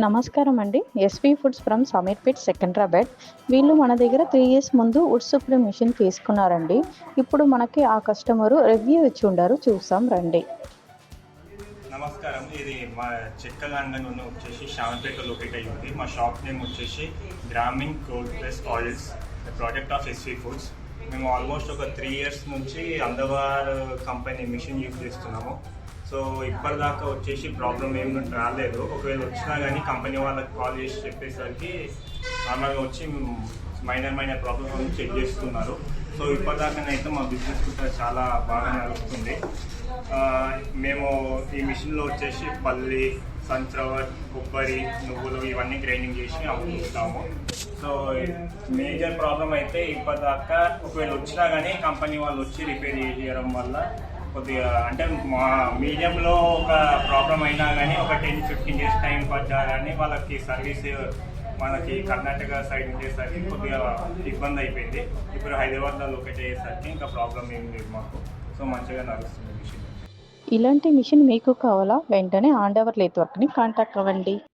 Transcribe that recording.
నమస్కారం అండి. SV foods from Samirpet Secunderabad. వీళ్ళు మన దగ్గర 3 ఇయర్స్ ముందు వుడ్ సుప్రీం మిషన్ తీసుకున్నారండి. ఇప్పుడు మనకి ఆ కస్టమరు రివ్యూ ఇచ్చి ఉండారు. చూసాం రండి. నమస్కారం. ఇది మా చెక్కలండన్ వచ్చేసి షావన్పేట లొకేట్ అయ్యి ఉంది. మా షాప్ నేమ్ వచ్చేసి Grameen cold press oils, the product of SV foods. మేము ఆల్మోస్ట్ ఒక 3 ఇయర్స్ నుంచి అందవార్ కంపెనీ మిషన్ యూజ్ చేస్తున్నాము. సో ఇప్పటిదాకా వచ్చేసి ప్రాబ్లం ఏమి రాలేదు. ఒకవేళ వచ్చినా కానీ కంపెనీ వాళ్ళకి కాల్ చేసి చెప్పేసరికి నార్మల్గా వచ్చి మైనర్ ప్రాబ్లమ్స్ చెక్ చేస్తున్నారు. సో ఇప్పటిదాకానైతే మా బిజినెస్ కూడా చాలా బాగా నడుస్తుంది. మేము ఈ మిషన్లో వచ్చేసి పల్లి, సన్ఫ్లవర్, కొబ్బరి, నువ్వులు ఇవన్నీ గ్రైండింగ్ చేసి అమ్ముకుంటాము. సో మేజర్ ప్రాబ్లం అయితే ఇప్పటిదాకా ఒకవేళ వచ్చినా కానీ కంపెనీ వాళ్ళు వచ్చి రిపేర్ చేయడం వల్ల కొద్దిగా అంటే మా మీడియంలో ఒక ప్రాబ్లం అయినా కానీ ఒక 10-15 డేస్ టైం పడ్డా కానీ వాళ్ళకి సర్వీస్ మనకి కర్ణాటక సైడ్ ఉండేసరికి కొద్దిగా ఇబ్బంది అయిపోయింది. ఇప్పుడు హైదరాబాద్లో లొకేట్ అయ్యేసరికి ఇంకా ప్రాబ్లం ఏం లేదు మాకు. సో మంచిగా నడుస్తుంది మిషన్. ఇలాంటి మిషన్ మీకు కావాలా? వెంటనే ఆండవర్ నెట్వర్క్‌ని కాంటాక్ట్ అవ్వండి.